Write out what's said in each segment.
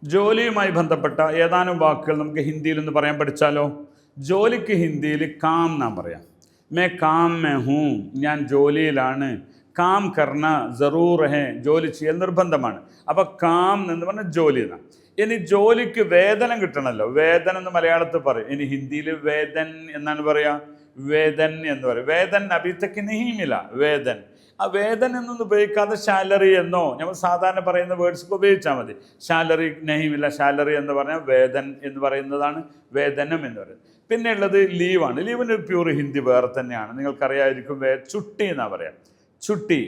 ജോലിയുമായി ബന്ധപ്പെട്ട ഏതാനും വാക്കുകൾ നമുക്ക് ഹിന്ദിയിൽ ഒന്ന് പറയാൻ പഠിച്ചാലോ? ജോലിക്ക് ഹിന്ദിയിൽ കാം നാം പറയാം. മേ കാം മേ ഹൂം, ഞാൻ ജോലിയിലാണ്. കാം കർണ ജറൂർ ഹേ, ജോലി ചെയ്യൽ നിർബന്ധമാണ്. അപ്പോൾ കാം എന്ന് പറഞ്ഞാൽ ജോലി എന്നാണ്. ഇനി ജോലിക്ക് വേതനം കിട്ടണമല്ലോ, വേതനം എന്ന് മലയാളത്തിൽ പറയും. ഇനി ഹിന്ദിയിൽ വേതൻ എന്നാണ് പറയുക, വേതൻ എന്ന് പറയും. വേതൻ അഭിത്തക്ക് നെഹിമില്ല, വേതൻ. ആ വേതൻ എന്നൊന്നും ഉപയോഗിക്കാതെ സാലറി എന്നോ നമ്മൾ സാധാരണ പറയുന്ന വേർഡ്സൊക്കെ ഉപയോഗിച്ചാൽ മതി. സാലറി നെഹിമില്ല, സാലറി എന്ന് പറഞ്ഞാൽ വേതൻ എന്ന് പറയുന്നതാണ് വേതനം എന്ന് പറയുന്നത്. പിന്നെ ഉള്ളത് ലീവാണ്. ലീവിൻ്റെ പ്യൂർ ഹിന്ദി വേറെ തന്നെയാണ്, നിങ്ങൾക്കറിയാമായിരിക്കും. ചുട്ടി എന്നാണ് പറയാം. छुट्टी,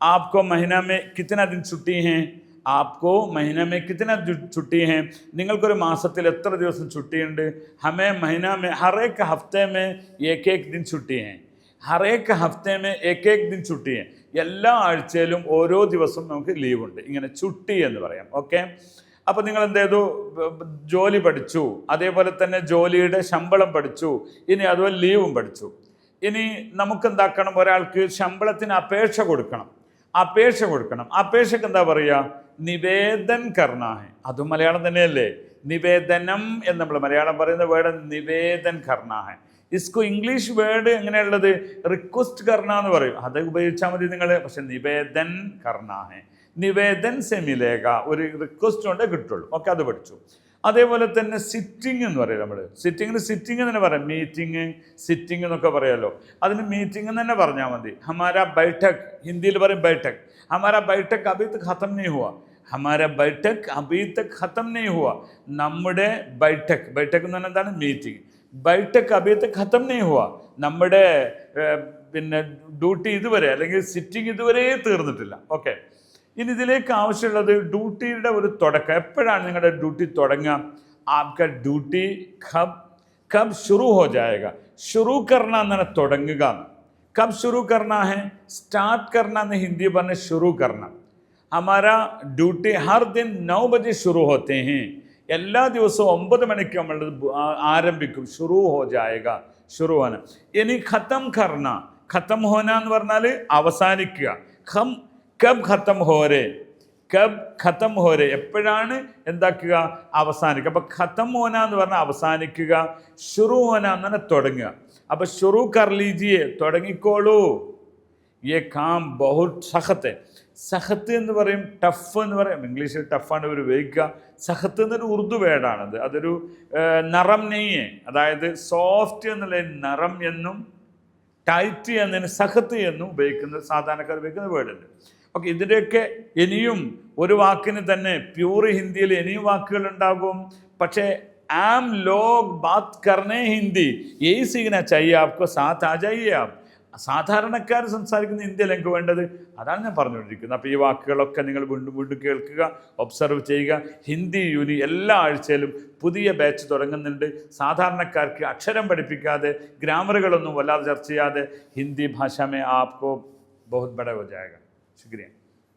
आपको महीना में कितना दिन छुट्टी हैं? आपको महीने में कितना छुट्टी हैं? നിങ്ങൾക്കൊരു മാസത്തിൽ എത്ര ദിവസം छुट्टी हमें महीना में हर एक हफ्ते में एक एक दिन छुट्टी हैं. हर एक हफ्ते में एक एक दिन छुट्टी हैं. എല്ലാ ആഴ്ചയിലും ഓരോ ദിവസം നമുക്ക് ലീവ് ഉണ്ട്. ഇങ്ങനെ ചുട്ടി എന്ന് പറയാം. ഓക്കെ, അപ്പോൾ നിങ്ങൾ എന്ത് ചെയ്തു? ജോലി പഠിച്ചു, അതേപോലെ തന്നെ ജോലിയുടെ ശമ്പളം പഠിച്ചു, ഇനി അതുപോലെ ലീവും പഠിച്ചു. ഇനി നമുക്കെന്താക്കണം? ഒരാൾക്ക് ശമ്പളത്തിന് അപേക്ഷ കൊടുക്കണം. അപേക്ഷക്ക് എന്താ പറയുക? നിവേദൻ കർണാഹെ. അതും മലയാളം തന്നെയല്ലേ? നിവേദനം എന്ന് നമ്മൾ മലയാളം പറയുന്ന വേർഡ് നിവേദൻ കർണാഹെ. ഇസ്കു ഇംഗ്ലീഷ് വേർഡ് എങ്ങനെയുള്ളത്? റിക്വസ്റ്റ് കർണ എന്ന് പറയും. അത് ഉപയോഗിച്ചാൽ മതി നിങ്ങൾ. പക്ഷെ നിവേദൻ കർണാഹെ, നിവേദൻ സെ മിലേഗ, ഒരു റിക്വസ്റ്റ് കൊണ്ടേ കിട്ടുള്ളൂ. ഓക്കെ, അത് പഠിച്ചു. അതേപോലെ തന്നെ സിറ്റിംഗ് എന്ന് പറയും. നമ്മൾ സിറ്റിംഗ് തന്നെ പറയാം. മീറ്റിംഗ്, സിറ്റിംഗ് എന്നൊക്കെ പറയാമല്ലോ. അതിന് മീറ്റിംഗ് എന്ന് തന്നെ പറഞ്ഞാൽ മതി. ഹമാരാ ബൈഠക്, ഹിന്ദിയിൽ പറയും ബൈഠക്. ഹമാരാ ബൈഠക് അഭി തക് ഖത്തം नहीं हुआ. ഹമാരാ ബൈഠക് അഭി തക് ഖത്തം नहीं हुआ. നമ്മുടെ ബൈഠക് എന്ന് പറഞ്ഞാൽ എന്താണ്? മീറ്റിംഗ്. ബൈഠക് അഭി തക് ഖത്തം नहीं हुआ. നമ്മുടെ പിന്നെ ഡ്യൂട്ടി ഇതുവരെ, അല്ലെങ്കിൽ സിറ്റിംഗ് ഇതുവരെ തീർന്നിട്ടില്ല. ഓക്കെ, ഇനി ഇതിലേക്ക് ആവശ്യമുള്ളത് ഡ്യൂട്ടിയുടെ ഒരു തുടക്കം. എപ്പോഴാണ് നിങ്ങളുടെ ഡ്യൂട്ടി തുടങ്ങുക? ആപ്ക ഡ്യൂട്ടി കബ് ശുरू ഹോ ജായേഗ. ശുरू കർണ എന്നാണ് തുടങ്ങുക. കബ് ശുरू കർണ ഹെ? സ്റ്റാർട്ട് കർണ എന്ന് ഹിന്ദി പറഞ്ഞ ശുरू കർണ. ഹമാരാ ഡ്യൂട്ടി ഹർ ദിൻ 9 ബജെ ശുरू ഹോത്തെ ഹെ. എല്ലാ ദിവസവും 9 മണിക്ക് നമ്മൾ ആരംഭിക്കും. ശുरू ഹോ ജായേഗ, ശുरू ഹോന. ഇനി ഖത്തം കർണ, ഖത്തം ഹോന എന്ന് പറഞ്ഞാൽ അവസാനിക്കുക. കബ് ഖത്തം ഹോരെ, എപ്പോഴാണ് എന്താക്കുക? അവസാനിക്കുക. അപ്പോൾ ഖത്തം ഹോന എന്ന് പറഞ്ഞാൽ അവസാനിക്കുക, ശുਰੂ ഹോന എന്ന് പറഞ്ഞാൽ തുടങ്ങുക. അപ്പോൾ ശുरू കർ ലീജിയെ, തുടങ്ങിക്കോളൂ. യേ കാം ബഹുത് സഖത്ത്. സഖത്ത് എന്ന് പറയും, ടഫ് എന്ന് പറയും. ഇംഗ്ലീഷിൽ ടഫാണ് ഇവർ ഉപയോഗിക്കുക. സഖത്ത് എന്നൊരു ഉറുദു വേർഡാണത്. അതൊരു നറം നെയ്യ്, അതായത് സോഫ്റ്റ് എന്നുള്ള നറം എന്നും ടൈറ്റ് എന്നതിന് സഖത്ത് എന്നും ഉപയോഗിക്കുന്ന സാധാരണക്കാർ ഉപയോഗിക്കുന്ന വേർഡുണ്ട്. ഓക്കെ, ഇതിൻ്റെയൊക്കെ ഇനിയും ഒരു വാക്കിന് തന്നെ പ്യൂർ ഹിന്ദിയിൽ ഇനിയും വാക്കുകൾ ഉണ്ടാകും. പക്ഷേ ആം ലോഗ് ബാത് കർണേ ഹിന്ദി, യഹി സീഖനാ ചാഹിയെ ആപ്കോ, സാത്ത് ആ ജായിയെ ആപ്. സാധാരണക്കാർ സംസാരിക്കുന്ന ഹിന്ദിയല്ല എനിക്ക് വേണ്ടത്. അതാണ് ഞാൻ പറഞ്ഞുകൊണ്ടിരിക്കുന്നത്. അപ്പോൾ ഈ വാക്കുകളൊക്കെ നിങ്ങൾ വീണ്ടും കേൾക്കുക, ഒബ്സർവ് ചെയ്യുക. ഹിന്ദി യൂനി എല്ലാ ആഴ്ചയിലും പുതിയ ബാച്ച് തുടങ്ങുന്നുണ്ട്. സാധാരണക്കാർക്ക് അക്ഷരം പഠിപ്പിക്കാതെ, ഗ്രാമറുകളൊന്നും വല്ലാതെ ചർച്ച ചെയ്യാതെ ഹിന്ദി ഭാഷ മേ ആപ്കോ बहुत बड़ा हो जाएगा. शुक्रिया.